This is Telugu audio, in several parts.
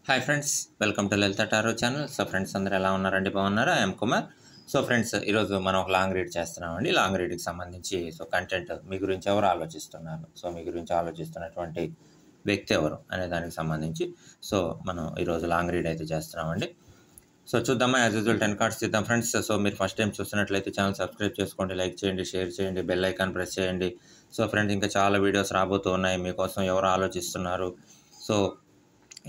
Hi friends, welcome to Lalitha tarot channel. So friends అందరూ ఎలా ఉన్నారండి? బాగున్నారా? ఐఎమ్ కుమార్. సో ఫ్రెండ్స్ ఈరోజు మనం ఒక లాంగ్ రీడ్ చేస్తున్నామండి. లాంగ్ రీడ్కి సంబంధించి కంటెంట్ మీ గురించి ఎవరు ఆలోచిస్తున్నారు, మీ గురించి ఆలోచిస్తున్నటువంటి వ్యక్తి ఎవరు అనే దానికి సంబంధించి మనం ఈరోజు లాంగ్ రీడ్ అయితే చేస్తున్నామండి. చూద్దామా? యాజ్ యూజువల్ 10 కార్డ్స్ తీద్దాం ఫ్రెండ్స్. మీరు ఫస్ట్ టైం చూస్తున్నట్లయితే ఛానల్ సబ్స్క్రైబ్ చేసుకోండి, లైక్ చేయండి, షేర్ చేయండి, బెల్ ఐకాన్ ప్రెస్ చేయండి. ఫ్రెండ్స్ ఇంకా చాలా వీడియోస్ రాబోతూ ఉన్నాయి. మీకోసం ఎవరు ఆలోచిస్తున్నారు,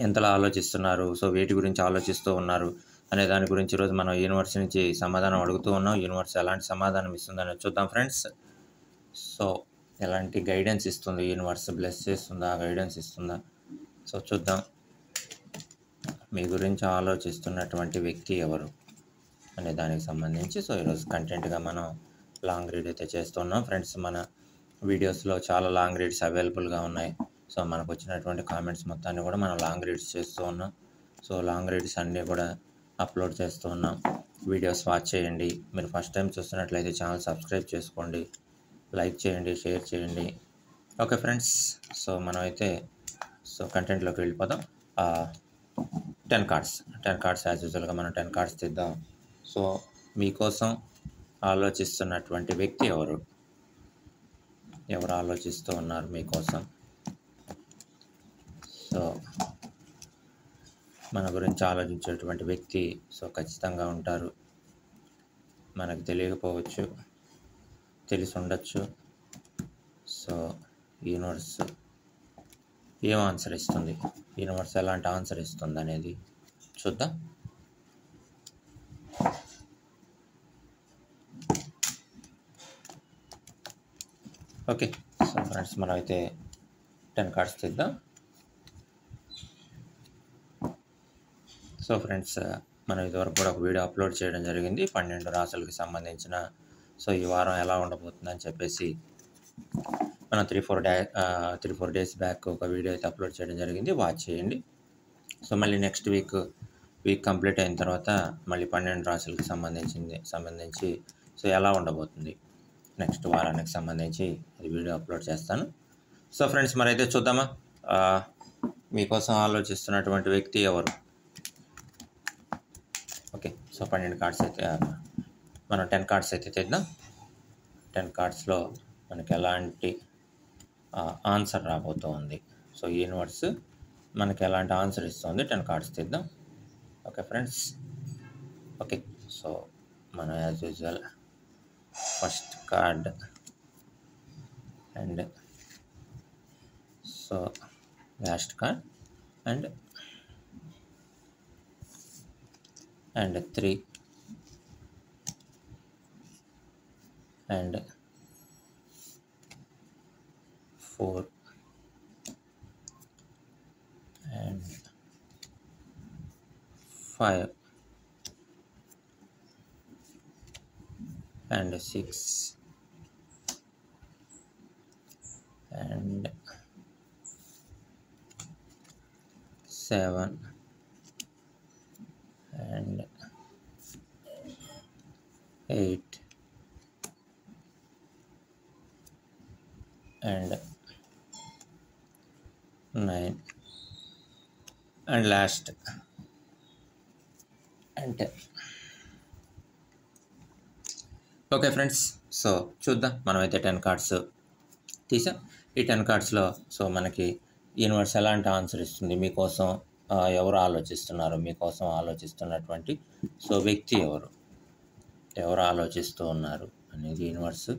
ఎంతలా ఆలోచిస్తున్నారు, వేటి గురించి ఆలోచిస్తూ ఉన్నారు అనే దాని గురించి ఈరోజు మనం యూనివర్స్ నుంచి సమాధానం అడుగుతూ ఉన్నాం. యూనివర్స్ ఎలాంటి సమాధానం ఇస్తుందని చూద్దాం ఫ్రెండ్స్. ఎలాంటి గైడెన్స్ ఇస్తుంది యూనివర్స్? బ్లెస్ చేస్తుందా, గైడెన్స్ ఇస్తుందా? చూద్దాం. మీ గురించి ఆలోచిస్తున్నటువంటి వ్యక్తి ఎవరు అనే దానికి సంబంధించి ఈరోజు కంటెంట్గా మనం లాంగ్ రీడ్ అయితే చేస్తున్నాం ఫ్రెండ్స్. మన వీడియోస్లో చాలా లాంగ్ రీడ్స్ అవైలబుల్గా ఉన్నాయి. మనకు వచ్చినటువంటి కామెంట్స్ మొత్తాన్ని కూడా మనం లాంగ్ రీడ్స్ చేస్తూ ఉన్నాం. లాంగ్ రీడ్స్ అన్నీ కూడా అప్లోడ్ చేస్తూ ఉన్నాం. వీడియోస్ వాచ్ చేయండి. మీరు ఫస్ట్ టైం చూస్తున్నట్లయితే ఛానల్ సబ్స్క్రైబ్ చేసుకోండి, లైక్ చేయండి, షేర్ చేయండి. ఓకే ఫ్రెండ్స్, మనం అయితే కంటెంట్లోకి వెళ్ళిపోదాం. 10 కార్డ్స్ యాజ్ యూజువల్గా మనం 10 కార్డ్స్ తీద్దాం. మీకోసం ఆలోచిస్తున్నటువంటి వ్యక్తి ఎవరు ఆలోచిస్తూ ఉన్నారు మీకోసం? మన గురించి ఆలోచించేటువంటి వ్యక్తి ఖచ్చితంగా ఉంటారు. మనకు తెలియకపోవచ్చు, తెలిసి ఉండొచ్చు. యూనివర్స్ ఏం ఆన్సర్ ఇస్తుంది, యూనివర్స్ ఎలాంటి ఆన్సర్ ఇస్తుంది అనేది చూద్దాం. ఓకే, ఫ్రెండ్స్ మనం అయితే 10 కార్డ్స్ తీద్దాం. ఫ్రెండ్స్ మనం ఇదివరకు కూడా ఒక వీడియో అప్లోడ్ చేయడం జరిగింది 12 రాశులకు సంబంధించిన. ఈ వారం ఎలా ఉండబోతుందని చెప్పేసి మనం 3-4 డేస్ బ్యాక్ ఒక వీడియో అయితే అప్లోడ్ చేయడం జరిగింది. వాచ్ చేయండి. మళ్ళీ నెక్స్ట్ వీక్ కంప్లీట్ అయిన తర్వాత మళ్ళీ 12 రాశులకు సంబంధించి ఎలా ఉండబోతుంది నెక్స్ట్ వారానికి సంబంధించి అది వీడియో అప్లోడ్ చేస్తాను. ఫ్రెండ్స్ మరైతే చూద్దామా? మీకోసం ఆలోచిస్తున్నటువంటి వ్యక్తి ఎవరు? ఓకే, 12 కార్డ్స్ అయితే మనం 10 కార్డ్స్ అయితే తెద్దాం. 10 కార్డ్స్లో మనకి ఎలాంటి ఆన్సర్ రాబోతూ ఉంది, యూనివర్స్ మనకి ఎలాంటి ఆన్సర్ ఇస్తుంది? 10 కార్డ్స్ తెద్దాం. Okay friends. ఓకే, మనం as usual first card and last card and 3 and 4 and 5 and 6 and 7 and 8 and 9 and last and 10. Okay friends, చూద్దాం. మనమైతే 10 కార్డ్స్ తీసాం. ఈ 10 కార్డ్స్లో మనకి యూనివర్స్ ఎలాంటి ఆన్సర్ ఇస్తుంది, మీకోసం ఎవరు ఆలోచిస్తున్నారు, మీకోసం ఆలోచిస్తున్నటువంటి వ్యక్తి ఎవరు ఆలోచిస్తూ ఉన్నారు అనేది యూనివర్స్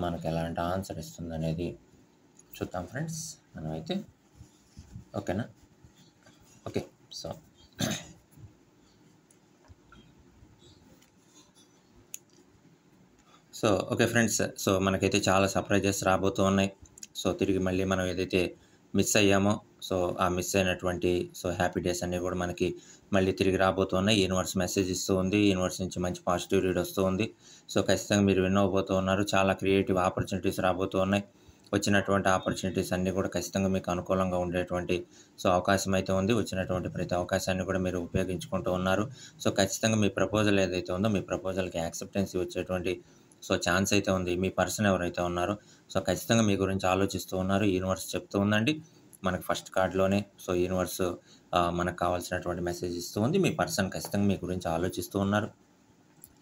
మనకు ఎలాంటి ఆన్సర్ ఇస్తుంది అనేది చూద్దాం ఫ్రెండ్స్. మనమైతే ఓకేనా? ఓకే, ఓకే ఫ్రెండ్స్, మనకైతే చాలా సర్ప్రైజెస్ రాబోతూ ఉన్నాయి. తిరిగి మళ్ళీ మనం ఏదైతే మిస్ అయ్యామో ఆ మిస్ అయినటువంటి హ్యాపీ డేస్ అన్నీ కూడా మనకి మళ్ళీ తిరిగి రాబోతున్నాయి. యూనివర్స్ మెసేజ్ ఇస్తూ ఉంది. యూనివర్స్ నుంచి మంచి పాజిటివ్ రీడ్ వస్తూ ఉంది. ఖచ్చితంగా మీరు విన్ అవ్వబోతూ ఉన్నారు. చాలా క్రియేటివ్ ఆపర్చునిటీస్ రాబోతూ ఉన్నాయి. వచ్చినటువంటి ఆపర్చునిటీస్ అన్నీ కూడా ఖచ్చితంగా మీకు అనుకూలంగా ఉండేటువంటి అవకాశం అయితే ఉంది. వచ్చినటువంటి ప్రతి అవకాశాన్ని కూడా మీరు ఉపయోగించుకుంటూ ఉన్నారు. ఖచ్చితంగా మీ ప్రపోజల్ ఏదైతే ఉందో మీ ప్రపోజల్కి యాక్సెప్టెన్స్ వచ్చేటువంటి ఛాన్స్ అయితే ఉంది. మీ పర్సన్ ఎవరైతే ఉన్నారో ఖచ్చితంగా మీ గురించి ఆలోచిస్తూ ఉన్నారు. యూనివర్స్ చెప్తూ ఉందండి. మనకు ఫస్ట్ కార్డ్‌లోనే సో యూనివర్స్ మనకు కావాల్సినటువంటి మెసేజ్ ఇస్తూ ఉంది. మీ పర్సన్ ఖచ్చితంగా మీ గురించి ఆలోచిస్తూ ఉన్నారు.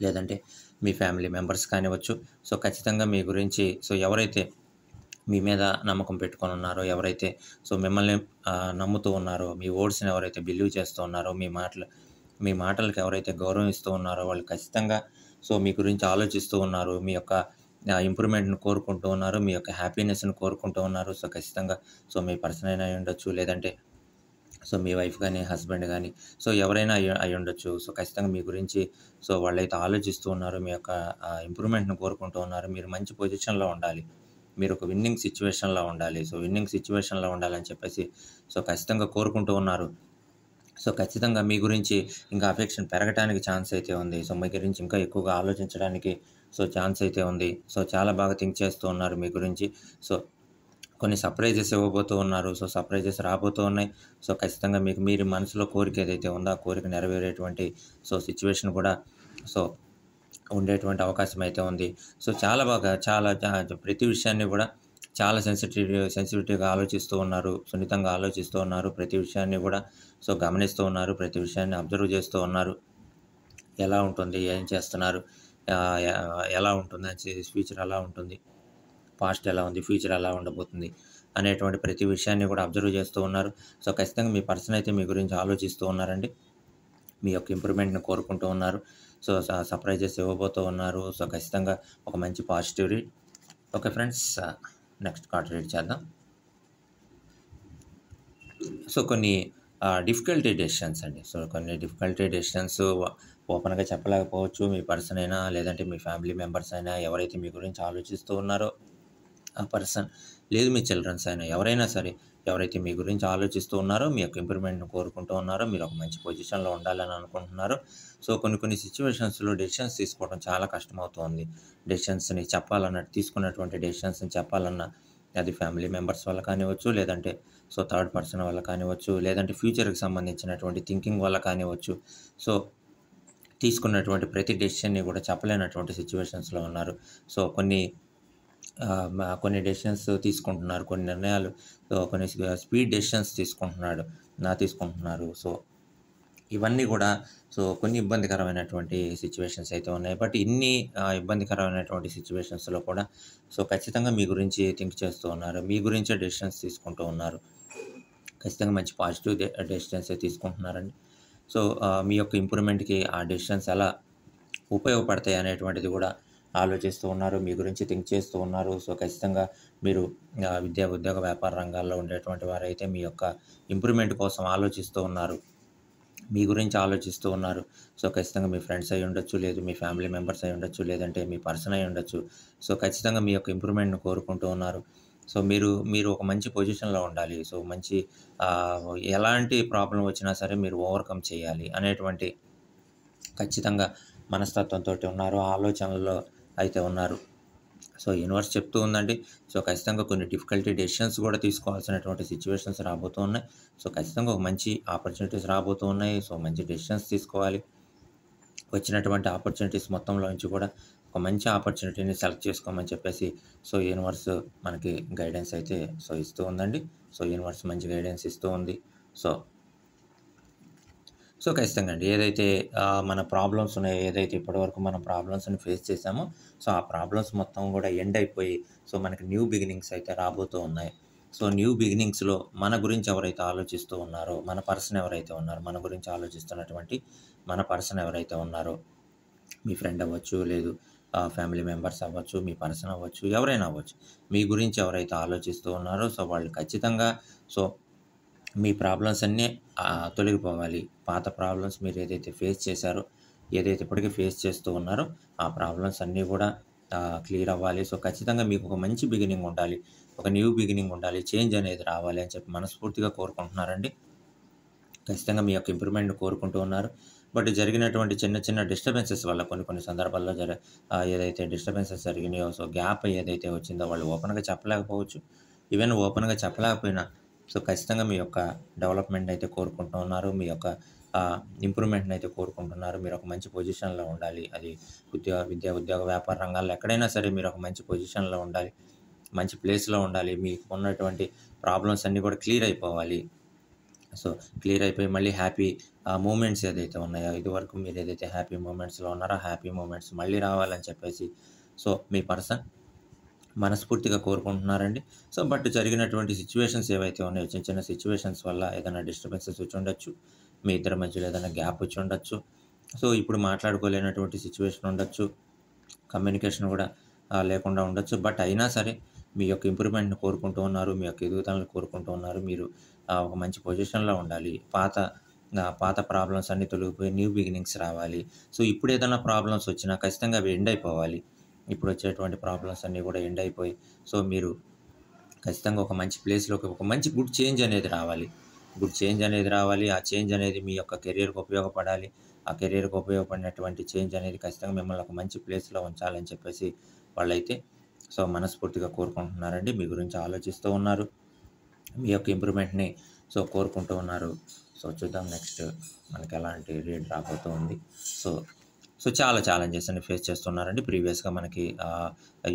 లేదంటే మీ ఫ్యామిలీ మెంబర్స్ కానివ్వచ్చు. సో ఖచ్చితంగా మీ గురించి సో ఎవరైతే మీ మీద నమ్మకం పెట్టుకొని ఉన్నారో, ఎవరైతే సో మిమ్మల్ని నమ్ముతూ ఉన్నారో, మీ వర్డ్స్‌ని ఎవరైతే బిలీవ్ చేస్తూ ఉన్నారో, మీ మాటలకి ఎవరైతే గౌరవం ఇస్తూ ఉన్నారో వాళ్ళు ఖచ్చితంగా సో మీ గురించి ఆలోచిస్తూ ఉన్నారు. మీ యొక్క ఇంప్రూవ్‌మెంట్‌ని కోరుకుంటూ ఉన్నారు. మీ యొక్క హ్యాపీనెస్‌ని కోరుకుంటూ ఉన్నారు. సో ఖచ్చితంగా సో మీ పర్సన్ అయినా అయ్యుండొచ్చు. లేదంటే సో మీ వైఫ్ గాని, హస్బెండ్ గాని సో ఎవరైనా అయ్యుండొచ్చు. సో ఖచ్చితంగా మీ గురించి సో వాళ్ళైతే ఆలోచిస్తూ ఉన్నారు. మీ యొక్క ఇంప్రూవ్‌మెంట్‌ని కోరుకుంటూ ఉన్నారు. మీరు మంచి పొజిషన్‌లో ఉండాలి. మీరు ఒక విన్నింగ్ సిట్యుయేషన్‌లో ఉండాలి. సో విన్నింగ్ సిట్యుయేషన్‌లో ఉండాలని చెప్పేసి సో ఖచ్చితంగా కోరుకుంటూ ఉన్నారు. సో ఖచ్చితంగా మీ గురించి ఇంకా అఫెక్షన్ పెరగటానికి ఛాన్స్ అయితే ఉంది. సో మీ గురించి ఇంకా ఎక్కువగా ఆలోచించడానికి సో ఛాన్స్ అయితే ఉంది. సో చాలా బాగా థింక్ చేస్తూ ఉన్నారు మీ గురించి. సో కొన్ని సర్ప్రైజెస్ ఇవ్వబోతూ ఉన్నారు. సో సర్ప్రైజెస్ రాబోతూ ఉన్నాయి. సో ఖచ్చితంగా మీకు మీరు మనసులో కోరిక ఏదైతే ఉందో ఆ కోరిక నెరవేరేటువంటి సో సిట్యుయేషన్ కూడా సో ఉండేటువంటి అవకాశం అయితే ఉంది. సో చాలా బాగా ప్రతి విషయాన్ని కూడా చాలా సెన్సిటివిటీగా ఆలోచిస్తూ ఉన్నారు. సున్నితంగా ఆలోచిస్తూ ఉన్నారు. ప్రతి విషయాన్ని కూడా సో గమనిస్తూ ఉన్నారు. ప్రతి విషయాన్ని అబ్జర్వ్ చేస్తూ ఉన్నారు. ఎలా ఉంటుంది? ఏం చేస్తున్నారు? ఆహ్, ఎ ఎలా ఉంటుంది? ఫ్యూచర్ ఎలా ఉంటుంది? పాస్ట్ ఎలా ఉంది? ఫ్యూచర్ ఎలా ఉండబోతుంది? అనేటువంటి ప్రతి విషయాన్ని కూడా అబ్జర్వ్ చేస్తూ ఉన్నారు. సో ఖచ్చితంగా మీ పర్సన్ అయితే మీ గురించి ఆలోచిస్తూ ఉన్నారండి. మీ యొక్క ఇంప్రూవ్‌మెంట్‌ని కోరుకుంటూ ఉన్నారు. సో సర్ప్రైజెస్ ఇవ్వబోతూ ఉన్నారు. సో ఖచ్చితంగా ఒక మంచి positive read. Okay friends, next card read చేద్దాం. సో కొన్ని డిఫికల్టీ డెసిషన్స్ అండి. సో కొన్ని డిఫికల్టీ డెసిషన్స్ ఓపెన్‌గా చెప్పలేకపోవచ్చు. మీ పర్సన్ అయినా, లేదంటే మీ ఫ్యామిలీ మెంబర్స్ అయినా, ఎవరైతే మీ గురించి ఆలోచిస్తూ ఉన్నారో ఆ పర్సన్, లేదు మీ చిల్డ్రన్స్ అయినా, ఎవరైనా సరే, ఎవరైతే మీ గురించి ఆలోచిస్తూ ఉన్నారో, మీ యొక్క ఇంప్రూవ్‌మెంట్‌ని కోరుకుంటూ ఉన్నారో, మీరు ఒక మంచి పొజిషన్‌లో ఉండాలని అనుకుంటున్నారో, సో కొన్ని సిట్యుయేషన్స్‌లో డెసిషన్స్ తీసుకోవడం చాలా కష్టమవుతోంది. డెసిషన్స్‌ని తీసుకున్నటువంటి డెసిషన్స్‌ని చెప్పాలన్నా, అది ఫ్యామిలీ మెంబర్స్ వల్ల కానివ్వచ్చు, లేదంటే సో థర్డ్ పర్సన్ వల్ల కానివ్వచ్చు, లేదంటే ఫ్యూచర్‌కి సంబంధించినటువంటి థింకింగ్ వల్ల కానివ్వచ్చు. సో తీసుకున్నటువంటి ప్రతి డెసిషన్‌ని కూడా చెప్పలేనటువంటి సిట్యుయేషన్స్‌లో ఉన్నారు. సో కొన్ని డెసిషన్స్ తీసుకుంటున్నారు. కొన్ని నిర్ణయాలు కొన్ని స్పీడ్ డెసిషన్స్ తీసుకుంటున్నారు. సో ఇవన్నీ గూడా సో కొన్ని ఇబ్బందికరమైనటువంటి సిట్యుయేషన్స్ అయితే ఉన్నాయి. బట్ ఇన్ని ఇబ్బందికరమైనటువంటి సిట్యుయేషన్స్‌లో కూడా సో ఖచ్చితంగా మీ గురించి థింక్ చేస్తూ ఉన్నారు. మీ గురించే డెసిషన్స్ తీసుకుంటూ ఉన్నారు. ఖచ్చితంగా మంచి పాజిటివ్ డెసిషన్సే తీసుకుంటున్నారండి. సో మీ యొక్క ఇంప్రూవ్‌మెంట్‌కి ఆ డెసిషన్స్ ఎలా ఉపయోగపడతాయి అనేటువంటిది కూడా ఆలోచిస్తూ ఉన్నారు. మీ గురించి థింక్ చేస్తూ ఉన్నారు. సో ఖచ్చితంగా మీరు విద్యా, ఉద్యోగ, వ్యాపార రంగాల్లో ఉండేటువంటి వారైతే మీ యొక్క ఇంప్రూవ్‌మెంట్ కోసం ఆలోచిస్తూ ఉన్నారు. మీ గురించి ఆలోచిస్తూ ఉన్నారు. సో ఖచ్చితంగా మీ ఫ్రెండ్స్ అయ్యుండొచ్చు, లేదు మీ ఫ్యామిలీ మెంబర్స్ అయ్యుండొచ్చు, లేదంటే మీ పర్సన్ అయ్యుండొచ్చు. సో ఖచ్చితంగా మీ యొక్క ఇంప్రూవ్‌మెంట్‌ని కోరుకుంటూ ఉన్నారు. సో మీరు ఒక మంచి పొజిషన్‌లో ఉండాలి. సో మంచి ఎలాంటి ప్రాబ్లమ్ వచ్చినా సరే మీరు ఓవర్‌కమ్ చేయాలి అనేటువంటి ఖచ్చితంగా మనస్తత్వంతోటి ఉన్నారు. ఆలోచనల్లో అయితే ఉన్నారు. సో యూనివర్స్ చెప్తూ ఉందండి. సో ఖచ్చితంగా కొన్ని డిఫికల్టీ డెసిషన్స్ కూడా తీసుకోవాల్సినటువంటి సిట్యుయేషన్స్ రాబోతూ ఉన్నాయి. సో ఖచ్చితంగా ఒక మంచి ఆపర్చునిటీస్ రాబోతూ ఉన్నాయి. సో మంచి డెసిషన్స్ తీసుకోవాలి. వచ్చినటువంటి ఆపర్చునిటీస్ మొత్తంలోంచి కూడా ఒక మంచి ఆపర్చునిటీని సెలెక్ట్ చేసుకోమని చెప్పేసి సో యూనివర్స్ మనకి గైడెన్స్ అయితే సో ఇస్తూ ఉందండి. సో యూనివర్స్ మంచి గైడెన్స్ ఇస్తూ ఉంది. సో ఖచ్చితంగా అండి. ఏదైతే మన ప్రాబ్లమ్స్ ఉన్నాయో, ఏదైతే ఇప్పటివరకు మనం ప్రాబ్లమ్స్‌ని ఫేస్ చేసామో, సో ఆ ప్రాబ్లమ్స్ మొత్తం గూడా ఎండ్ అయిపోయి, సో మనకి న్యూ బిగినింగ్స్ అయితే రాబోతూ ఉన్నాయి. సో న్యూ బిగినింగ్స్‌లో మన గురించి ఎవరైతే ఆలోచిస్తూ ఉన్నారో, మన పర్సన్ ఎవరైతే ఉన్నారో, మన గురించి ఆలోచిస్తున్నటువంటి మన పర్సన్ ఎవరైతే ఉన్నారో, మీ ఫ్రెండ్ అవ్వచ్చు, లేదు ఫ్యామిలీ మెంబర్స్ అవ్వచ్చు, మీ పర్సన్ అవ్వచ్చు, ఎవరైనా అవ్వచ్చు. మీ గురించి ఎవరైతే ఆలోచిస్తూ ఉన్నారో, సో వాళ్ళు ఖచ్చితంగా సో మీ ప్రాబ్లమ్స్ అన్నీ తొలగిపోవాలి. పాత ప్రాబ్లమ్స్ మీరు ఏదైతే ఫేస్ చేశారో, ఏదైతే ఇప్పటికి ఫేస్ చేస్తూ ఉన్నారో, ఆ ప్రాబ్లమ్స్ అన్నీ గూడా క్లియర్ అవ్వాలి. సో ఖచ్చితంగా మీకు ఒక మంచి బిగినింగ్ ఉండాలి. ఒక న్యూ బిగినింగ్ ఉండాలి. చేంజ్ అనేది రావాలి అని చెప్పి మనస్ఫూర్తిగా కోరుకుంటున్నారండి. ఖచ్చితంగా మీ యొక్క ఇంప్రూవ్‌మెంట్‌ని కోరుకుంటూ ఉన్నారు. బట్ జరిగినటువంటి చిన్న డిస్టర్బెన్సెస్ వల్ల కొన్ని సందర్భాల్లో ఏదైతే డిస్టర్బెన్సెస్ జరిగినాయో, సో గ్యాప్ ఏదైతే వచ్చిందో వాళ్ళు ఓపెన్‌గా చెప్పలేకపోవచ్చు. ఈవెన్ ఓపెన్‌గా చెప్పలేకపోయినా సో ఖచ్చితంగా మీ యొక్క డెవలప్‌మెంట్ అయితే కోరుకుంటూ ఉన్నారు. మీ యొక్క ఇంప్రూవ్‌మెంట్‌ని అయితే కోరుకుంటున్నారు. మీరు ఒక మంచి పొజిషన్‌లో ఉండాలి. అది విద్యా, ఉద్యోగ, వ్యాపార రంగాల్లో ఎక్కడైనా సరే మీరు ఒక మంచి పొజిషన్‌లో ఉండాలి. మంచి ప్లేస్‌లో ఉండాలి. మీకు ఉన్నటువంటి ప్రాబ్లమ్స్ అన్నీ కూడా క్లియర్ అయిపోవాలి. సో, క్లియర్ అయిపోయి మళ్ళీ హ్యాపీ మూమెంట్స్ ఏదైతే ఉన్నాయో, ఇదివరకు మీరు ఏదైతే హ్యాపీ మూమెంట్స్‌లో ఉన్నారో, ఆ హ్యాపీ మూమెంట్స్ మళ్ళీ రావాలని చెప్పేసి సో, మీ పర్సన్ మనస్ఫూర్తిగా కోరుకుంటున్నారండి. సో, బట్ జరిగినటువంటి సిట్యుయేషన్స్ ఏవైతే ఉన్నాయో, చిన్న చిన్న సిట్యుయేషన్స్ వల్ల ఏదైనా డిస్టర్బెన్సెస్ వచ్చుండొచ్చు. మీ ఇద్దరి మధ్యలో ఏదైనా గ్యాప్ వచ్చుండొచ్చు. సో, ఇప్పుడు మాట్లాడుకోలేనటువంటి సిట్యుయేషన్ ఉండొచ్చు. కమ్యూనికేషన్ కూడా లేకుండా ఉండొచ్చు. బట్ అయినా సరే మీ యొక్క ఇంప్రూవ్‌మెంట్‌ని కోరుకుంటూ ఉన్నారు. మీ యొక్క ఎదుగుదలను కోరుకుంటూ ఉన్నారు. మీరు ఒక మంచి పొజిషన్‌లో ఉండాలి. పాత ప్రాబ్లమ్స్ అన్నీ తొలగిపోయి న్యూ బిగినింగ్స్ రావాలి. సో, ఇప్పుడు ఏదైనా ప్రాబ్లమ్స్ వచ్చినా ఖచ్చితంగా అవి ఎండ్ అయిపోవాలి. ఇప్పుడు వచ్చేటువంటి ప్రాబ్లమ్స్ అన్నీ కూడా ఎండ్ అయిపోయి సో, మీరు ఖచ్చితంగా ఒక మంచి ప్లేస్‌లోకి ఒక మంచి గుడ్ చేంజ్ అనేది రావాలి. గుడ్ చేంజ్ అనేది రావాలి. ఆ చేంజ్ అనేది మీ యొక్క కెరియర్‌కి ఉపయోగపడాలి. ఆ కెరియర్‌కి ఉపయోగపడినటువంటి చేంజ్ అనేది ఖచ్చితంగా మిమ్మల్ని ఒక మంచి ప్లేస్‌లో ఉంచాలని చెప్పేసి వాళ్ళైతే సో, మనస్ఫూర్తిగా కోరుకుంటున్నారండి. మీ గురించి ఆలోచిస్తూ ఉన్నారు. మీ యొక్క ఇంప్రూవ్‌మెంట్‌ని సో, కోరుకుంటూ ఉన్నారు. సో, చూద్దాం నెక్స్ట్ మనకెలాంటి రీడ్ రాబోతుంది. సో, చాలా ఛాలెంజెస్‌ని ఫేస్ చేస్తున్నారండి. ప్రీవియస్‌గా మనకి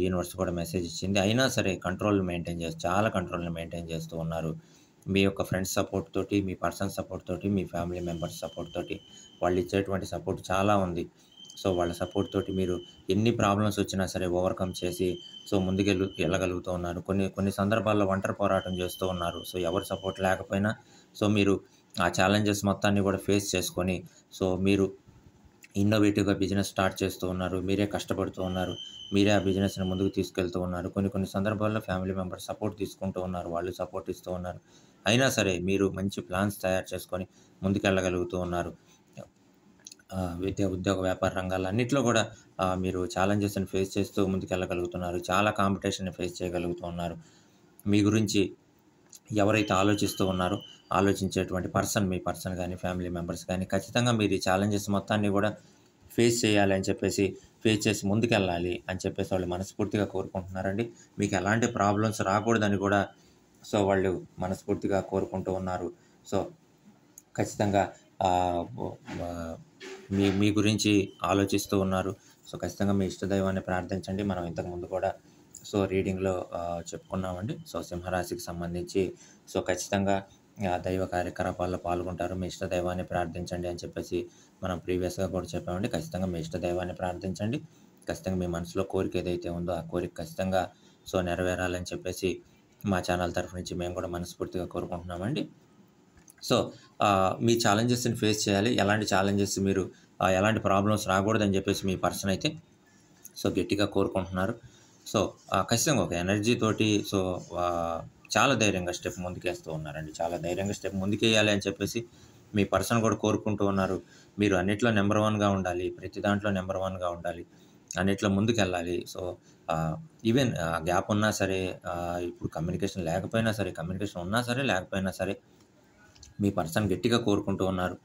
యూనివర్స్ కూడా మెసేజ్ ఇచ్చింది. అయినా సరే చాలా కంట్రోల్‌ని మెయింటైన్ చేస్తూ ఉన్నారు. మీ యొక్క ఫ్రెండ్స్ సపోర్ట్ తోటి, మీ పర్సన్ సపోర్ట్ తోటి, మీ ఫ్యామిలీ మెంబర్స్ సపోర్ట్ తోటి వాళ్ళిచ్చేటువంటి సపోర్ట్ చాలా ఉంది. సో, వాళ్ళ సపోర్ట్ తోటి మీరు ఎన్ని ప్రాబ్లమ్స్ వచ్చినా సరే ఓవర్‌కమ్ చేసి సో, ఎళ్ళగలుగుతూ ఉన్నారు. కొన్ని కొన్ని సందర్భాల్లో ఒంటరి పోరాటం చేస్తూ ఉన్నారు. సో, ఎవరి సపోర్ట్ లేకపోయినా సో, మీరు ఆ ఛాలెంజెస్ మొత్తాన్ని కూడా ఫేస్ చేసుకొని సో, మీరు ఇన్నోవేటివ్‌గా బిజినెస్ స్టార్ట్ చేస్తూ ఉన్నారు. మీరే కష్టపడుతూ ఉన్నారు. మీరే ఆ బిజినెస్‌ని ముందుకు తీసుకెళ్తూ ఉన్నారు. కొన్ని కొన్ని సందర్భాల్లో ఫ్యామిలీ మెంబర్స్ సపోర్ట్ తీసుకుంటూ ఉన్నారు. వాళ్ళు సపోర్ట్ ఇస్తూ ఉన్నారు. అయినా సరే మీరు మంచి ప్లాన్స్ తయారు చేసుకొని ముందుకెళ్ళగలుగుతూ ఉన్నారు. విద్య, ఉద్యోగ, వ్యాపార రంగాలన్నిట్లో కూడా మీరు ఛాలెంజెస్‌ని ఫేస్ చేస్తూ ముందుకెళ్ళగలుగుతున్నారు. చాలా కాంపిటీషన్‌ని ఫేస్ చేయగలుగుతూ ఉన్నారు. మీ గురించి ఎవరైతే ఆలోచిస్తూ ఉన్నారో, ఆలోచించేటువంటి మీ పర్సన్ గాని, ఫ్యామిలీ మెంబర్స్ గాని ఖచ్చితంగా మీరు ఈ ఛాలెంజెస్ మొత్తాన్ని గూడా ఫేస్ చేయాలి అని చెప్పేసి, ఫేస్ చేసి ముందుకెళ్ళాలి అని చెప్పేసి వాళ్ళు మనస్ఫూర్తిగా కోరుకుంటున్నారండి. మీకు ఎలాంటి ప్రాబ్లమ్స్ రాకూడదని గూడా సో, వాళ్ళు మనస్ఫూర్తిగా కోరుకుంటూ ఉన్నారు. సో, ఖచ్చితంగా ఆహ్, బొ ఆహ్, మీ గురించి ఆలోచిస్తూ ఉన్నారు. సో, ఖచ్చితంగా మీ ఇష్టదైవాన్ని ప్రార్థించండి. మనం ఇంతకుముందు కూడా సో, రీడింగ్‌లో చెప్పుకున్నామండి. సో, సింహరాశికి సంబంధించి సో, ఖచ్చితంగా దైవ కార్యకలాపాల్లో పాల్గొంటారు. మీ ఇష్ట దైవాన్ని ప్రార్థించండి అని చెప్పేసి మనం ప్రీవియస్‌గా కూడా చెప్పామండి. ఖచ్చితంగా మీ ఇష్ట దైవాన్ని ప్రార్థించండి. ఖచ్చితంగా మీ మనసులో కోరిక ఏదైతే ఉందో ఆ కోరిక ఖచ్చితంగా సో, నెరవేరాలని చెప్పేసి మా ఛానల్ తరఫు నుంచి మేము కూడా మనస్ఫూర్తిగా కోరుకుంటున్నామండి. సో, మీ ఛాలెంజెస్‌ని ఫేస్ చేయాలి. ఎలాంటి ఛాలెంజెస్ మీరు ఎలాంటి ప్రాబ్లమ్స్ రాకూడదని చెప్పేసి మీ పర్సన్ అయితే సో, గట్టిగా కోరుకుంటున్నారు. సో, ఖచ్చితంగా ఒక ఎనర్జీ తోటి సో, ఆహ్, చాలా ధైర్యంగా స్టెప్ ముందుకేస్తూ ఉన్నారండి. చాలా ధైర్యంగా స్టెప్ ముందుకేయాలి అని చెప్పేసి మీ పర్సన్ కూడా కోరుకుంటూ ఉన్నారు. మీరు అన్నిట్లో నంబర్ వన్‌గా ఉండాలి. ప్రతి దాంట్లో నంబర్ వన్‌గా ఉండాలి. అన్నిట్లో ముందుకెళ్ళాలి. సో, ఈవెన్ గ్యాప్ ఉన్నా సరే ఇప్పుడు కమ్యూనికేషన్ లేకపోయినా సరే, కమ్యూనికేషన్ ఉన్నా సరే, లేకపోయినా సరే మీ పర్సన్ గట్టిగా కోరుకుంటూ ఉన్నారు.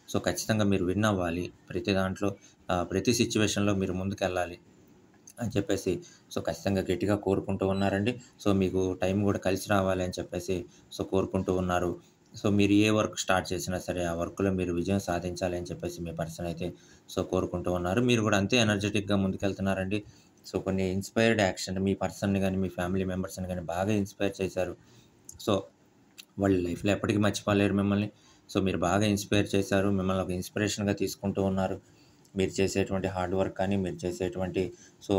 సో, ఖచ్చితంగా మీరు విన్ అవ్వాలి. ప్రతి దాంట్లో ప్రతి సిట్యుయేషన్‌లో మీరు ముందుకెళ్ళాలి అని చెప్పేసి సో, ఖచ్చితంగా గట్టిగా కోరుకుంటూ ఉన్నారండి. సో, మీకు టైం గూడా కలిసి రావాలి అని చెప్పేసి సో, కోరుకుంటూ ఉన్నారు. సో, మీరు ఏ వర్క్ స్టార్ట్ చేసినా సరే, ఆ వర్క్‌లో మీరు విజయం సాధించాలి అని చెప్పేసి మీ పర్సన్ అయితే సో, కోరుకుంటూ ఉన్నారు. మీరు గూడా అంతే ఎనర్జిటిక్‌గా ముందుకెళ్తున్నారండి. సో, కొన్ని ఇన్‌స్పైర్డ్ యాక్షన్ మీ పర్సన్‌ని గాని, మీ ఫ్యామిలీ మెంబర్స్‌ని గాని బాగా ఇన్‌స్పైర్ చేశారు. సో, వాళ్ళు లైఫ్‌లో ఎప్పటికీ మర్చిపోలేరు మిమ్మల్ని. సో, మీరు బాగా ఇన్‌స్పైర్ చేశారు. మిమ్మల్ని ఒక ఇన్‌స్పిరేషన్‌గా తీసుకుంటూ ఉన్నారు. మీరు చేసేటువంటి హార్డ్ వర్క్ కానీ, మీరు చేసేటువంటి సో,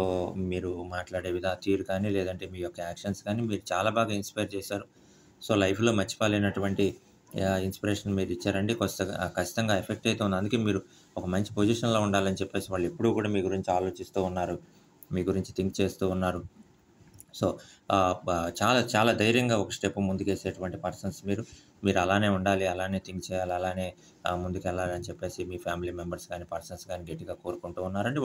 మీరు మాట్లాడే తీరు కానీ, లేదంటే మీ యొక్క యాక్షన్స్ కానీ, మీరు చాలా బాగా ఇన్‌స్పైర్ చేశారు. సో, లైఫ్‌లో మర్చిపోలేనటువంటి ఇన్‌స్పిరేషన్ మీరిచ్చారండి. ఖచ్చితంగా ఎఫెక్ట్ అయితే ఉంది. అందుకే మీరు ఒక మంచి పొజిషన్‌లో ఉండాలని చెప్పేసి వాళ్ళు ఎప్పుడూ కూడా మీ గురించి ఆలోచిస్తూ ఉన్నారు. మీ గురించి థింక్ చేస్తూ ఉన్నారు. సో, ఆహ్, బ చాలా చాలా ధైర్యంగా ఒక స్టెప్ ముందుకేసేటువంటి పర్సన్స్ మీరు. మీరు అలానే ఉండాలి, అలానే థింక్ చేయాలి, అలానే ముందుకెళ్ళాలి అని చెప్పేసి మీ ఫ్యామిలీ మెంబర్స్ గాని, పర్సన్స్ గాని గట్టిగా కోరుకుంటూ ఉన్నారండి.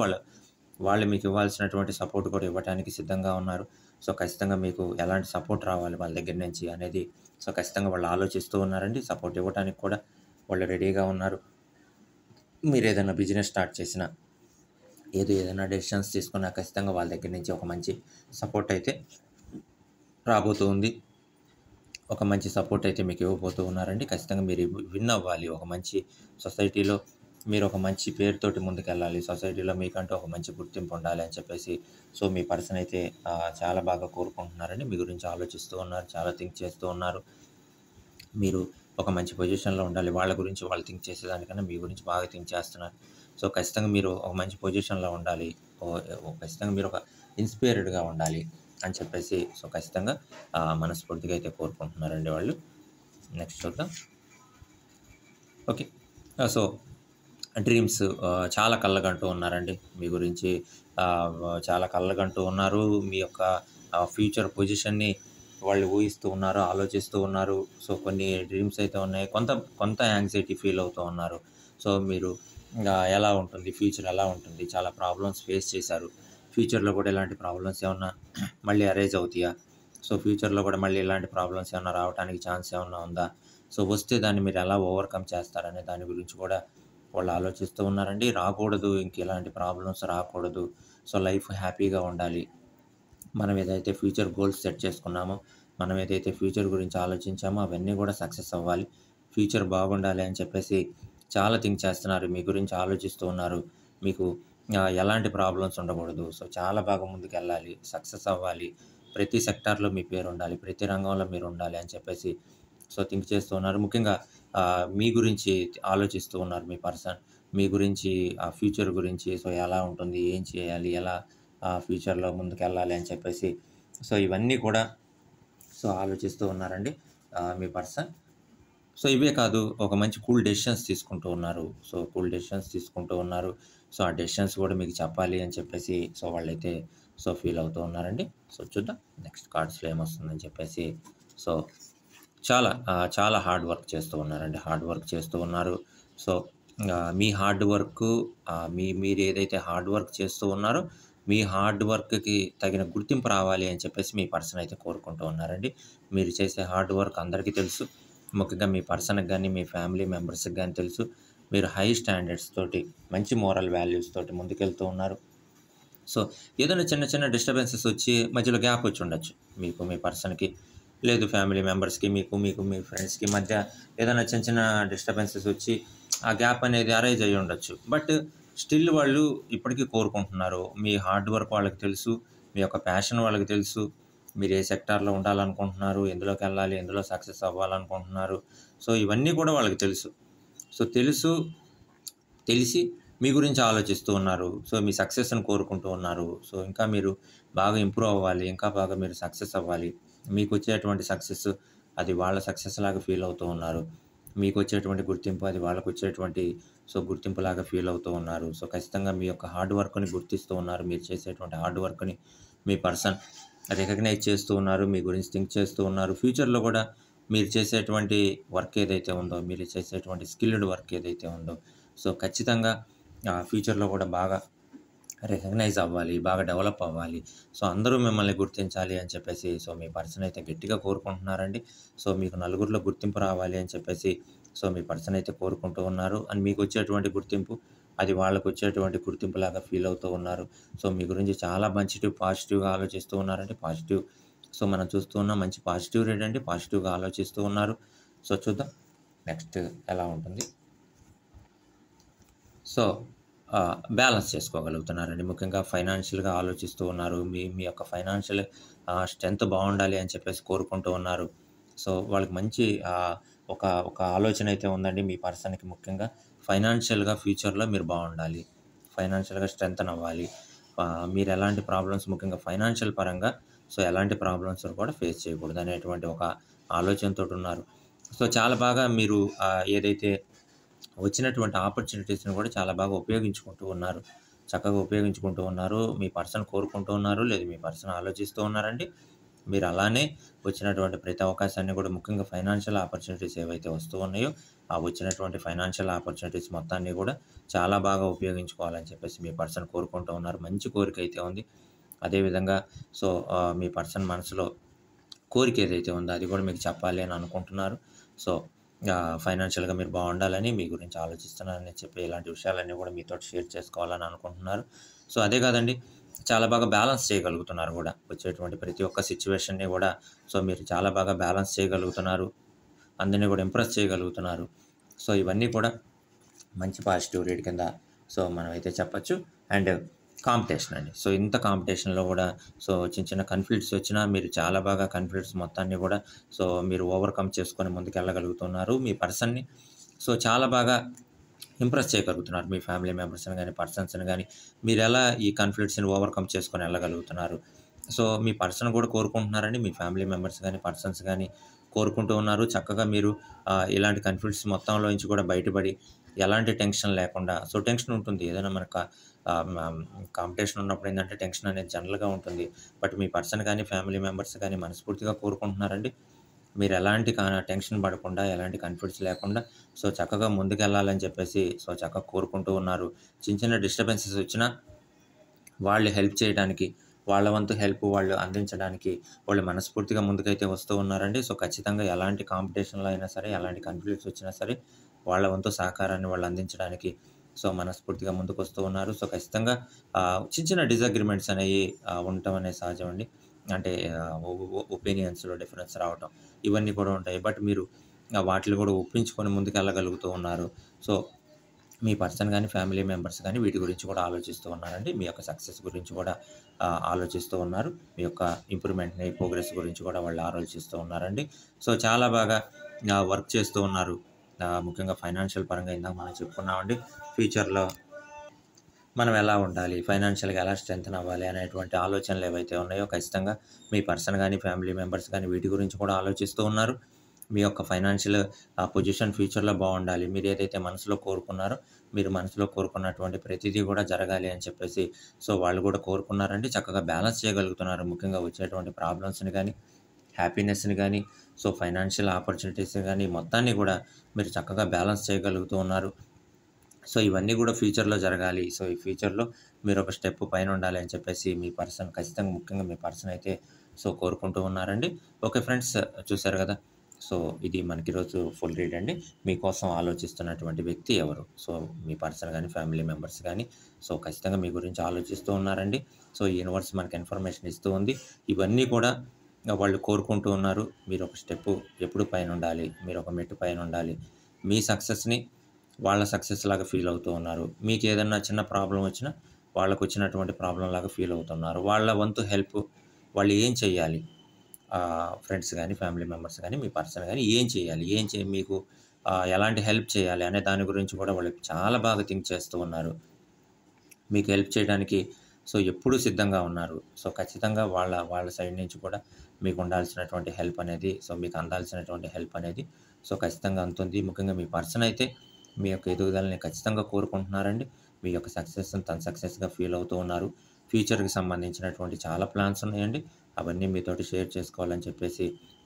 వాళ్ళు మీకు ఇవ్వాల్సినటువంటి సపోర్ట్ కూడా ఇవ్వటానికి సిద్ధంగా ఉన్నారు. సో, ఖచ్చితంగా మీకు ఎలాంటి సపోర్ట్ రావాలి వాళ్ళ దగ్గర నుంచి అనేది సో, ఖచ్చితంగా వాళ్ళు ఆలోచిస్తూ ఉన్నారండి. సపోర్ట్ ఇవ్వటానికి కూడా వాళ్ళు రెడీగా ఉన్నారు. మీరేదైనా బిజినెస్ స్టార్ట్ చేసినా, ఏదైనా డెసిషన్స్ తీసుకున్నా ఖచ్చితంగా వాళ్ళ దగ్గర నుంచి ఒక మంచి సపోర్ట్ అయితే రాబోతూ ఉంది. ఒక మంచి సపోర్ట్ అయితే మీకు ఇవ్వబోతూ ఉన్నారండి. ఖచ్చితంగా మీరు విన్ అవ్వాలి. ఒక మంచి సొసైటీలో మీరు ఒక మంచి పేరుతోటి ముందుకెళ్ళాలి. సొసైటీలో మీకంటూ ఒక మంచి గుర్తింపు ఉండాలి అని చెప్పేసి సో, మీ పర్సన్ అయితే చాలా బాగా కోరుకుంటున్నారండి. మీ గురించి ఆలోచిస్తూ ఉన్నారు. చాలా థింక్ చేస్తూ ఉన్నారు. మీరు ఒక మంచి పొజిషన్‌లో ఉండాలి. వాళ్ళ గురించి వాళ్ళు థింక్ చేసేదానికన్నా మీ గురించి బాగా థింక్ చేస్తున్నారు. సో, ఖచ్చితంగా మీరు ఒక మంచి పొజిషన్‌లో ఉండాలి. ఓహ్! ఖచ్చితంగా మీరు ఒక ఇన్‌స్పైర్డ్‌గా ఉండాలి అని చెప్పేసి సో, ఖచ్చితంగా మనస్ఫూర్తిగా అయితే కోరుకుంటున్నారండి వాళ్ళు. నెక్స్ట్ చూద్దాం. ఓకే. సో, డ్రీమ్స్ చాలా కలగంటూ ఉన్నారండి. మీ గురించి చాలా కలగంటూ ఉన్నారు. మీ యొక్క ఫ్యూచర్ పొజిషన్‌ని వాళ్ళు ఊహిస్తూ ఉన్నారు, ఆలోచిస్తూ ఉన్నారు. సో, కొన్ని డ్రీమ్స్ అయితే ఉన్నాయి. కొంత యాంగ్జైటీ ఫీల్ అవుతూ ఉన్నారు. సో, మీరు ఎలా ఉంటుంది? ఫ్యూచర్ ఎలా ఉంటుంది? చాలా ప్రాబ్లమ్స్ ఫేస్ చేశారు. ఫ్యూచర్‌లో కూడా ఇలాంటి ప్రాబ్లమ్స్ ఏమన్నా మళ్ళీ అరైజ్ అవుతాయా? సో, ఫ్యూచర్‌లో కూడా మళ్ళీ ఇలాంటి ప్రాబ్లమ్స్ ఏమన్నా రావటానికి ఛాన్స్ ఏమన్నా ఉందా? సో, వస్తే దాన్ని మీరు ఎలా ఓవర్‌కమ్ చేస్తారనే దాని గురించి కూడా వాళ్ళు ఆలోచిస్తూ ఉన్నారండి. రాకూడదు, ఇంకెలాంటి ప్రాబ్లమ్స్ రాకూడదు. సో, లైఫ్ హ్యాపీగా ఉండాలి. మనం ఏదైతే ఫ్యూచర్ గోల్స్ సెట్ చేసుకున్నామో, మనం ఏదైతే ఫ్యూచర్ గురించి ఆలోచించామో అవన్నీ కూడా సక్సెస్ అవ్వాలి. ఫ్యూచర్ బాగుండాలి అని చెప్పేసి చాలా థింక్ చేస్తున్నారు. మీ గురించి ఆలోచిస్తూ ఉన్నారు. మీకు ఎలాంటి ప్రాబ్లమ్స్ ఉండకూడదు. సో, చాలా బాగా ముందుకెళ్ళాలి. సక్సెస్ అవ్వాలి. ప్రతి సెక్టార్‌లో మీ పేరుండాలి. ప్రతి రంగంలో మీరుండాలి అని చెప్పేసి సో, థింక్ చేస్తూ ఉన్నారు. ముఖ్యంగా మీ గురించి ఆలోచిస్తూ ఉన్నారు మీ పర్సన్. మీ గురించి ఫ్యూచర్ గురించి సో, ఎలా ఉంటుంది? ఏం చేయాలి? ఎలా ఫ్యూచర్‌లో ముందుకెళ్ళాలి అని చెప్పేసి సో, ఇవన్నీ కూడా సో, ఆలోచిస్తూ ఉన్నారండి మీ పర్సన్. సో, ఇవే కాదు ఒక మంచి కూల్ డెసిషన్స్ తీసుకుంటూ ఉన్నారు. సో, కూల్ డెసిషన్స్ తీసుకుంటూ ఉన్నారు. సో, ఆ డెసిషన్స్ కూడా మీకు చెప్పాలి అని చెప్పేసి సో, వాళ్ళైతే సో, ఫీల్ అవుతూ ఉన్నారండి. సో, చూద్దాం నెక్స్ట్ కార్డ్స్‌లో ఏమొస్తుందని చెప్పేసి. సో, చాలా హార్డ్ వర్క్ చేస్తూ ఉన్నారండి. హార్డ్ వర్క్ చేస్తూ ఉన్నారు. సో, మీ హార్డ్ వర్కు మీరేదైతే హార్డ్ వర్క్ చేస్తూ ఉన్నారో, మీ హార్డ్ వర్క్‌కి తగిన గుర్తింపు రావాలి అని చెప్పేసి మీ పర్సన్ అయితే కోరుకుంటూ ఉన్నారండి. మీరు చేసే హార్డ్ వర్క్ అందరికీ తెలుసు. ముఖ్యంగా మీ పర్సన్‌కి గాని, మీ ఫ్యామిలీ మెంబర్స్‌కి గాని తెలుసు. మీరు హై స్టాండర్డ్స్ తోటి, మంచి మోరల్ వాల్యూస్ తోటి ముందుకెళ్తూ ఉన్నారు. సో, ఏదైనా చిన్న చిన్న డిస్టర్బెన్సెస్ వచ్చి మధ్యలో గ్యాప్ వచ్చి ఉండొచ్చు. మీకు మీ పర్సన్‌కి, లేదు ఫ్యామిలీ మెంబర్స్‌కి, మీకు మీ ఫ్రెండ్స్‌కి మధ్య ఏదైనా చిన్న చిన్న డిస్టర్బెన్సెస్ వచ్చి ఆ గ్యాప్ అనేది అరైజ్ అయ్యి ఉండొచ్చు. బట్ స్టిల్ వాళ్ళు ఇప్పటికీ కోరుకుంటున్నారు. మీ హార్డ్ వర్క్ వాళ్ళకి తెలుసు. మీ యొక్క ప్యాషన్ వాళ్ళకి తెలుసు. మీరు ఏ సెక్టార్‌లో ఉండాలనుకుంటున్నారు, ఎందులోకెళ్ళాలి, ఎందులో సక్సెస్ అవ్వాలనుకుంటున్నారు. సో, ఇవన్నీ కూడా వాళ్ళకి తెలుసు. సో, తెలిసి మీ గురించి ఆలోచిస్తూ ఉన్నారు. సో, మీ సక్సెస్‌ని కోరుకుంటూ ఉన్నారు. సో, ఇంకా మీరు బాగా ఇంప్రూవ్ అవ్వాలి. ఇంకా బాగా మీరు సక్సెస్ అవ్వాలి. మీకొచ్చేటువంటి సక్సెస్ అది వాళ్ళ సక్సెస్ లాగా ఫీల్ అవుతూ ఉన్నారు. మీకొచ్చేటువంటి గుర్తింపు అది వాళ్ళకొచ్చేటువంటి సో, గుర్తింపులాగా ఫీల్ అవుతూ ఉన్నారు. సో, ఖచ్చితంగా మీ యొక్క హార్డ్ వర్క్‌ని గుర్తిస్తూ ఉన్నారు. మీరు చేసేటువంటి హార్డ్ వర్క్‌ని మీ పర్సన్ రికగ్నైజ్ చేస్తూ ఉన్నారు. మీ గురించి థింక్ చేస్తూ ఉన్నారు. ఫ్యూచర్‌లో కూడా మీరు చేసేటువంటి వర్క్ ఏదైతే ఉందో, మీరు చేసేటువంటి స్కిల్డ్ వర్క్ ఏదైతే ఉందో, సో, ఖచ్చితంగా ఫ్యూచర్‌లో కూడా బాగా రికగ్నైజ్ అవ్వాలి. బాగా డెవలప్ అవ్వాలి. సో, అందరూ మిమ్మల్ని గుర్తించాలి అని చెప్పేసి సో, మీ పర్సన్ అయితే గట్టిగా కోరుకుంటున్నారండి. సో, మీకు నలుగురిలో గుర్తింపు రావాలి అని చెప్పేసి సో, మీ పర్సన్ అయితే కోరుకుంటూ ఉన్నారు. అండ్ మీకొచ్చేటువంటి గుర్తింపు అది వాళ్ళకొచ్చేటువంటి గుర్తింపులాగా ఫీల్ అవుతూ ఉన్నారు. సో, మీ గురించి చాలా పాజిటివ్‌గా ఆలోచిస్తూ ఉన్నారండి. సో, మనం చూస్తూ ఉన్నాం మంచి పాజిటివ్ రేట్ అండి. పాజిటివ్‌గా ఆలోచిస్తూ ఉన్నారు. సో, చూద్దాం నెక్స్ట్ ఎలా ఉంటుంది. సో, బ్యాలెన్స్ చేసుకోగలుగుతున్నారండి. ముఖ్యంగా ఫైనాన్షియల్‌గా ఆలోచిస్తూ ఉన్నారు. మీ యొక్క ఫైనాన్షియల్ స్ట్రెంత్ బావుండాలి అని చెప్పేసి కోరుకుంటూ ఉన్నారు. సో, వాళ్ళకి మంచి ఒక ఆలోచన అయితే ఉందండి మీ పర్సన్‌కి ముఖ్యంగా. ఫైనాన్షియల్‌గా ఫ్యూచర్‌లో మీరు బావుండాలి. ఫైనాన్షియల్‌గా స్ట్రెంథెన్ అవ్వాలి. మీరు ఎలాంటి ప్రాబ్లమ్స్ ముఖ్యంగా ఫైనాన్షియల్ పరంగా సో, ఎలాంటి ప్రాబ్లమ్స్ కూడా ఫేస్ చేయకూడదు అనేటువంటి ఒక ఆలోచనతోటి ఉన్నారు. సో, చాలా బాగా మీరు ఏదైతే వచ్చినటువంటి ఆపర్చునిటీస్‌ని కూడా చాలా బాగా ఉపయోగించుకుంటూ ఉన్నారు. చక్కగా ఉపయోగించుకుంటూ ఉన్నారు. మీ పర్సన్ కోరుకుంటూ ఉన్నారు. లేదు మీ పర్సన్ ఆలోచిస్తూ ఉన్నారండి. మీరు అలానే వచ్చినటువంటి ప్రతి అవకాశాన్ని కూడా ముఖ్యంగా ఫైనాన్షియల్ ఆపర్చునిటీస్ ఏవైతే వస్తూ ఉన్నాయో, ఆ వచ్చినటువంటి ఫైనాన్షియల్ ఆపర్చునిటీస్ మొత్తాన్ని కూడా చాలా బాగా ఉపయోగించుకోవాలని చెప్పేసి మీ పర్సన్ కోరుకుంటూ ఉన్నారు. మంచి కోరిక అయితే ఉంది. అదేవిధంగా సో, మీ పర్సన్ మనసులో కోరిక ఏదైతే ఉందో అది కూడా మీకు చెప్పాలి అని అనుకుంటున్నారు. సో, ఫైనాన్షియల్‌గా మీరు బావుండాలని, మీ గురించి ఆలోచిస్తున్నారని చెప్పి ఇలాంటి విషయాలన్నీ కూడా మీతోటి షేర్ చేసుకోవాలని అనుకుంటున్నారు. సో, అదే కాదండి చాలా బాగా బ్యాలెన్స్ చేయగలుగుతున్నారు గూడా. వచ్చేటువంటి ప్రతి ఒక్క సిట్యుయేషన్‌ని గూడా సో, మీరు చాలా బాగా బ్యాలెన్స్ చేయగలుగుతున్నారు. అందరిని కూడా ఇంప్రెస్ చేయగలుగుతున్నారు. సో, ఇవన్నీ కూడా మంచి పాజిటివ్ రీడ్ కింద సో మనమైతే చెప్పచ్చు. అండ్ కాంపిటీషన్ అండి. సో ఇంత కాంపిటీషన్‌లో కూడా సో చిన్న చిన్న కన్‌ఫ్లిక్ట్స్ వచ్చినా మీరు చాలా బాగా కన్‌ఫ్లిక్ట్స్ మొత్తాన్ని కూడా సో మీరు ఓవర్‌కమ్ చేసుకొని ముందుకెళ్ళగలుగుతున్నారు. మీ పర్సన్‌ని సో చాలా బాగా ఇంప్రెస్ చేయగలుగుతున్నారు. మీ ఫ్యామిలీ మెంబర్స్‌ని గాని, పర్సన్స్‌ని గాని మీరెలా ఈ కాన్‌ఫ్లిక్ట్స్‌ని ఓవర్‌కమ్ చేసుకొని ఎళ్ళగలుగుతున్నారు. సో మీ పర్సన్ కూడా కోరుకుంటున్నారండి. మీ ఫ్యామిలీ మెంబర్స్ గాని, పర్సన్స్ గాని కోరుకుంటూ ఉన్నారు. చక్కగా మీరు ఇలాంటి కాన్‌ఫ్లిక్ట్స్ మొత్తంలో నుంచి కూడా బయటపడి ఎలాంటి టెన్షన్ లేకుండా సో టెన్షన్ ఉంటుంది. ఏదైనా మనకు ఆహ్, మ కాంపిటీషన్ ఉన్నప్పుడు ఏందంటే టెన్షన్ అనేది జనరల్‌గా ఉంటుంది. బట్ మీ పర్సన్ గాని, ఫ్యామిలీ మెంబర్స్ గాని మనస్ఫూర్తిగా కోరుకుంటున్నారండి. మీరు ఎలాంటి టెన్షన్ పడకుండా, ఎలాంటి కన్‌ఫ్లిక్ట్స్ లేకుండా సో చక్కగా ముందుకెళ్ళాలని చెప్పేసి సో చక్కగా కోరుకుంటూ ఉన్నారు. చిన్న చిన్న డిస్టర్బెన్సెస్ వచ్చినా వాళ్ళు హెల్ప్ చేయడానికి, వాళ్ళ వంతు హెల్ప్ వాళ్ళు అందించడానికి వాళ్ళు మనస్ఫూర్తిగా ముందుకైతే వస్తూ ఉన్నారండి. సో ఖచ్చితంగా ఎలాంటి కాంపిటీషన్‌లో అయినా సరే, ఎలాంటి కన్‌ఫ్లిక్ట్స్ వచ్చినా సరే వాళ్ళ వంతు సహకారాన్ని వాళ్ళు అందించడానికి సో మనస్ఫూర్తిగా ముందుకొస్తూ ఉన్నారు. సో ఖచ్చితంగా చిన్న చిన్న డిసగ్రీమెంట్స్ అనేయి ఉండటం అనేది సహజమండి. అంటే ఒపీనియన్స్‌లో డిఫరెన్స్ రావటం ఇవన్నీ కూడా ఉంటాయి. బట్ మీరు వాటిని కూడా ఒప్పించుకొని ముందుకెళ్ళగలుగుతూ ఉన్నారు. సో మీ పర్సన్ గాని, ఫ్యామిలీ మెంబర్స్ గాని వీటి గురించి కూడా ఆలోచిస్తూ ఉన్నారండి. మీ యొక్క సక్సెస్ గురించి కూడా ఆలోచిస్తూ ఉన్నారు. మీ యొక్క ఇంప్రూవ్‌మెంట్‌ని, ప్రోగ్రెస్ గురించి కూడా వాళ్ళు ఆలోచిస్తూ ఉన్నారండి. సో చాలా బాగా వర్క్ చేస్తూ ఉన్నారు. ముఖ్యంగా ఫైనాన్షియల్ పరంగా ఇందాక మనం చెప్పుకున్నామండి. ఫ్యూచర్‌లో మనం ఎలా ఉండాలి? ఫైనాన్షియల్‌గా ఎలా స్ట్రెంథెన్ అవ్వాలి? అనేటువంటి ఆలోచనలు ఏవైతే ఉన్నాయో ఖచ్చితంగా మీ పర్సన్ గాని, ఫ్యామిలీ మెంబర్స్ గాని వీటి గురించి కూడా ఆలోచిస్తూ ఉన్నారు. మీ యొక్క ఫైనాన్షియల్ పొజిషన్ ఫ్యూచర్‌లో బావుండాలి. మీరేదైతే మనసులో కోరుకున్నారో, మీరు మనసులో కోరుకున్నటువంటి ప్రతిదీ కూడా జరగాలి అని చెప్పేసి సో వాళ్ళు కూడా కోరుకున్నారండి. చక్కగా బ్యాలెన్స్ చేయగలుగుతున్నారు. ముఖ్యంగా వచ్చేటువంటి ప్రాబ్లమ్స్‌ని గాని, హ్యాపీనెస్‌ని గాని, సో ఫైనాన్షియల్ ఆపర్చునిటీస్‌ని గాని మొత్తాన్ని కూడా మీరు చక్కగా బ్యాలెన్స్ చేయగలుగుతూ ఉన్నారు. సో ఇవన్నీ గూడా ఫ్యూచర్‌లో జరగాలి. సో ఈ ఫ్యూచర్‌లో మీరొక స్టెప్ పైనుండాలి అని చెప్పేసి మీ పర్సన్ ఖచ్చితంగా ముఖ్యంగా మీ పర్సన్ అయితే సో కోరుకుంటూ ఉన్నారండి. ఓకే ఫ్రెండ్స్, చూసారు గదా! సో ఇది మనకి ఈరోజు ఫుల్ రీడ్ అండి. మీకోసం ఆలోచిస్తున్నటువంటి వ్యక్తి ఎవరు? సో మీ పర్సన్ గాని, ఫ్యామిలీ మెంబర్స్ గాని సో ఖచ్చితంగా మీ గురించి ఆలోచిస్తూ ఉన్నారండి. సో యూనివర్స్ మనకి ఇన్ఫర్మేషన్ ఇస్తూ ఉంది. ఇవన్నీ కూడా వాళ్ళు కోరుకుంటూ ఉన్నారు. మీరొక స్టెప్పు ఎప్పుడు పైనుండాలి. మీరొక మెట్టు పైనుండాలి. మీ సక్సెస్‌ని వాళ్ళ సక్సెస్ లాగా ఫీల్ అవుతూ ఉన్నారు. మీకేదన్నా చిన్న ప్రాబ్లమ్ వచ్చినా, వాళ్ళకొచ్చినటువంటి ప్రాబ్లమ్ లాగా ఫీల్ అవుతున్నారు. వాళ్ళ వంతు హెల్ప్ వాళ్ళు ఏం చేయాలి? ఫ్రెండ్స్ గాని, ఫ్యామిలీ మెంబర్స్ గాని, మీ పర్సన్ గాని ఏం చేయాలి? మీకు ఎలాంటి హెల్ప్ చేయాలి? అనే దాని గురించి కూడా వాళ్ళు చాలా బాగా థింక్ చేస్తూ ఉన్నారు. మీకు హెల్ప్ చేయడానికి సో ఎప్పుడూ సిద్ధంగా ఉన్నారు. సో ఖచ్చితంగా వాళ్ళ సైడ్ నుంచి కూడా మీకు ఉండాల్సినటువంటి హెల్ప్ అనేది సో మీకు అందాల్సినటువంటి హెల్ప్ అనేది సో ఖచ్చితంగా అందుతుంది. ముఖ్యంగా మీ పర్సన్ అయితే మీ యొక్క ఎదుగుదలని ఖచ్చితంగా కోరుకుంటున్నారండి. మీ యొక్క సక్సెస్‌ని తను సక్సెస్‌గా ఫీల్ అవుతూ ఉన్నారు. ఫ్యూచర్‌కి సంబంధించినటువంటి చాలా ప్లాన్స్ ఉన్నాయండి. అవన్నీ మీతోటి షేర్ చేసుకోవాలని చెప్పేసి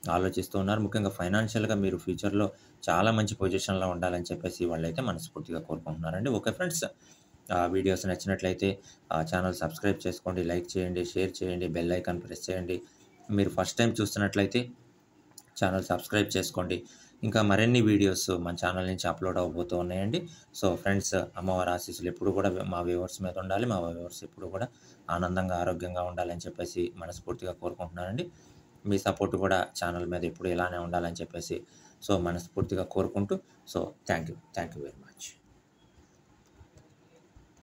ఆలోచిస్తూ ఉన్నారు. ముఖ్యంగా ఫైనాన్షియల్‌గా మీరు ఫ్యూచర్‌లో చాలా మంచి పొజిషన్‌లో ఉండాలని చెప్పేసి వాళ్ళైతే మనస్ఫూర్తిగా కోరుకుంటున్నారండి. ఓకే ఫ్రెండ్స్, వీడియోస్ నచ్చినట్లయితే ఛానల్ సబ్స్క్రైబ్ చేసుకోండి, లైక్ చేయండి, షేర్ చేయండి, బెల్ ఐకాన్ ప్రెస్ చేయండి. మీరు ఫస్ట్ టైమ్ చూస్తున్నట్లయితే ఛానల్ సబ్స్క్రైబ్ చేసుకోండి. ఇంకా మరిన్ని వీడియోస్ మన ఛానల్ నుంచి అప్లోడ్ అవ్వబోతూ ఉన్నాయండి. సో ఫ్రెండ్స్, అమ్మవారి ఆశీస్సులు ఎప్పుడు కూడా మా వ్యూవర్స్ మీద ఉండాలి. మా వ్యూవర్స్ ఎప్పుడు కూడా ఆనందంగా, ఆరోగ్యంగా ఉండాలని చెప్పేసి మనస్ఫూర్తిగా కోరుకుంటున్నానండి. మీ సపోర్ట్ కూడా ఛానల్ మీద ఎప్పుడు ఇలానే ఉండాలని చెప్పేసి సో మనస్ఫూర్తిగా కోరుకుంటూ so thank you very much.